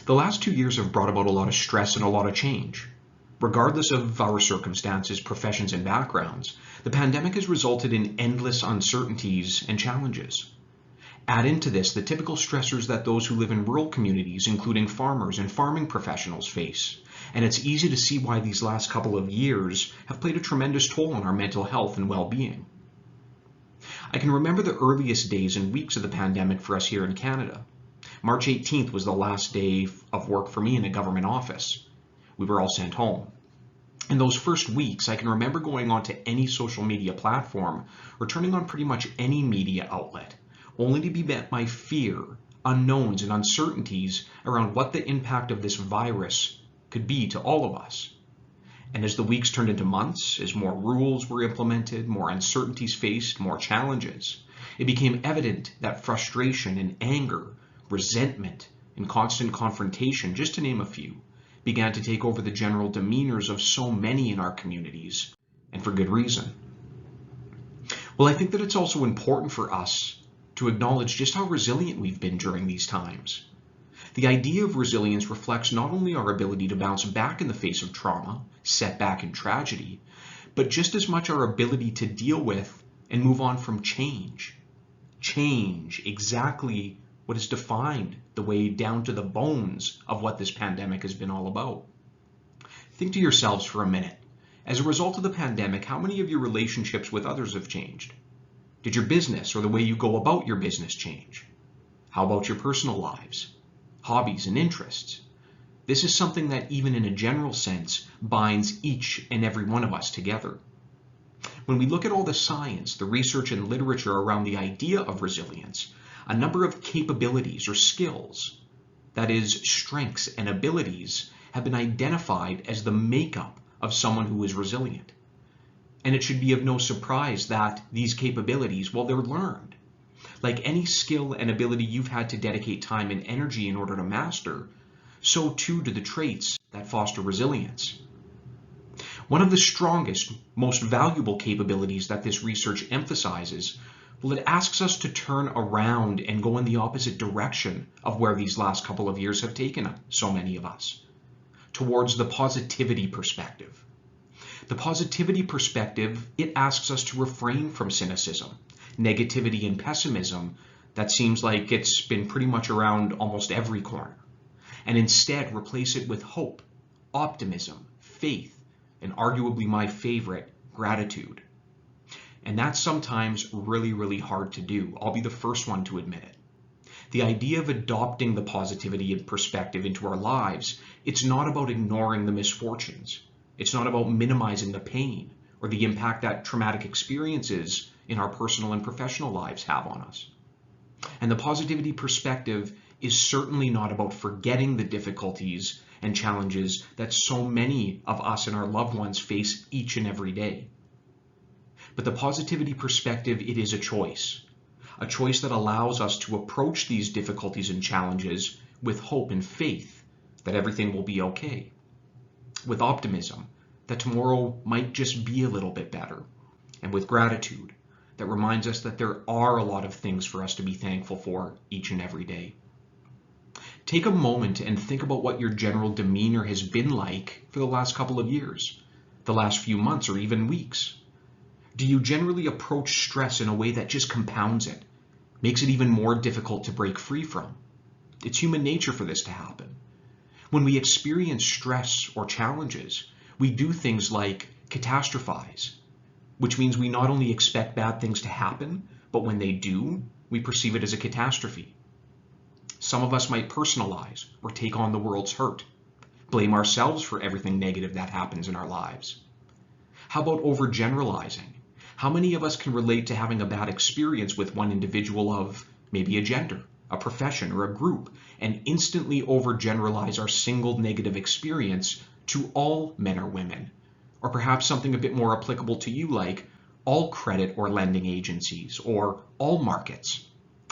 The last 2 years have brought about a lot of stress and a lot of change. Regardless of our circumstances, professions, and backgrounds, the pandemic has resulted in endless uncertainties and challenges. Add into this the typical stressors that those who live in rural communities, including farmers and farming professionals, face, and it's easy to see why these last couple of years have played a tremendous toll on our mental health and well-being. I can remember the earliest days and weeks of the pandemic for us here in Canada. March 18th was the last day of work for me in a government office. We were all sent home. In those first weeks, I can remember going onto any social media platform or turning on pretty much any media outlet, only to be met by fear, unknowns, and uncertainties around what the impact of this virus could be to all of us. And as the weeks turned into months, as more rules were implemented, more uncertainties faced, more challenges, it became evident that frustration and anger, resentment, and constant confrontation, just to name a few, began to take over the general demeanors of so many in our communities, and for good reason. Well, I think that it's also important for us to acknowledge just how resilient we've been during these times. The idea of resilience reflects not only our ability to bounce back in the face of trauma, setback, and tragedy, but just as much our ability to deal with and move on from change. Change, exactly what is defined the way down to the bones of what this pandemic has been all about. Think to yourselves for a minute. As a result of the pandemic, how many of your relationships with others have changed? Did your business or the way you go about your business change? How about your personal lives, hobbies, and interests? This is something that, even in a general sense, binds each and every one of us together. When we look at all the science, the research, and literature around the idea of resilience, a number of capabilities or skills, that is, strengths and abilities, have been identified as the makeup of someone who is resilient. And it should be of no surprise that these capabilities, well, they're learned. Like any skill and ability you've had to dedicate time and energy in order to master, so too do the traits that foster resilience. One of the strongest, most valuable capabilities that this research emphasizes, well, it asks us to turn around and go in the opposite direction of where these last couple of years have taken so many of us, towards the positivity perspective. The positivity perspective, it asks us to refrain from cynicism, negativity, and pessimism that seems like it's been pretty much around almost every corner, and instead replace it with hope, optimism, faith, and arguably my favorite, gratitude. And that's sometimes really, really hard to do. I'll be the first one to admit it. The idea of adopting the positivity and perspective into our lives, it's not about ignoring the misfortunes. It's not about minimizing the pain or the impact that traumatic experiences in our personal and professional lives have on us. And the positivity perspective is certainly not about forgetting the difficulties and challenges that so many of us and our loved ones face each and every day. But the positivity perspective, it is a choice that allows us to approach these difficulties and challenges with hope and faith that everything will be okay, with optimism that tomorrow might just be a little bit better, and with gratitude that reminds us that there are a lot of things for us to be thankful for each and every day. Take a moment and think about what your general demeanor has been like for the last couple of years, the last few months, or even weeks. Do you generally approach stress in a way that just compounds it, makes it even more difficult to break free from? It's human nature for this to happen. When we experience stress or challenges, we do things like catastrophize, which means we not only expect bad things to happen, but when they do, we perceive it as a catastrophe. Some of us might personalize or take on the world's hurt, blame ourselves for everything negative that happens in our lives. How about overgeneralizing? How many of us can relate to having a bad experience with one individual of maybe a gender, a profession, or a group, and instantly overgeneralize our single negative experience to all men or women, or perhaps something a bit more applicable to you like all credit or lending agencies, or all markets?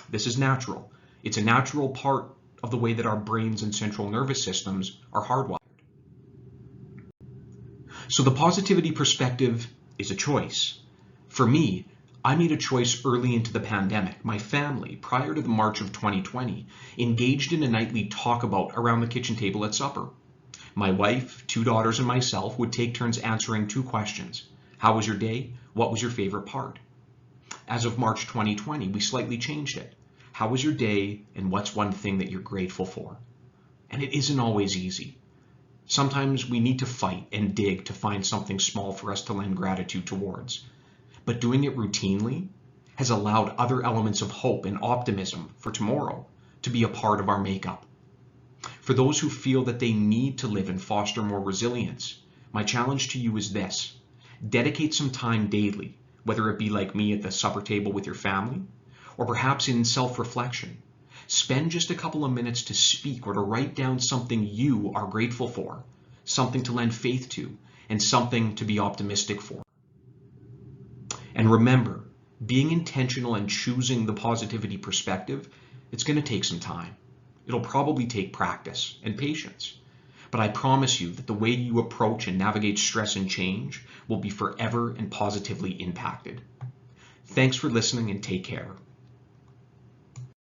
This is natural. It's a natural part of the way that our brains and central nervous systems are hardwired. So the positivity perspective is a choice. For me, I made a choice early into the pandemic. My family, prior to the March of 2020, engaged in a nightly talk about around the kitchen table at supper. My wife, 2 daughters, and myself would take turns answering 2 questions. How was your day? What was your favorite part? As of March 2020, we slightly changed it. How was your day, and what's one thing that you're grateful for? And it isn't always easy. Sometimes we need to fight and dig to find something small for us to lend gratitude towards. But doing it routinely has allowed other elements of hope and optimism for tomorrow to be a part of our makeup. For those who feel that they need to live and foster more resilience, my challenge to you is this: dedicate some time daily, whether it be like me at the supper table with your family, or perhaps in self-reflection. Spend just a couple of minutes to speak or to write down something you are grateful for, something to lend faith to, and something to be optimistic for. And remember, being intentional and choosing the positivity perspective, it's going to take some time. It'll probably take practice and patience. But I promise you that the way you approach and navigate stress and change will be forever and positively impacted. Thanks for listening, and take care.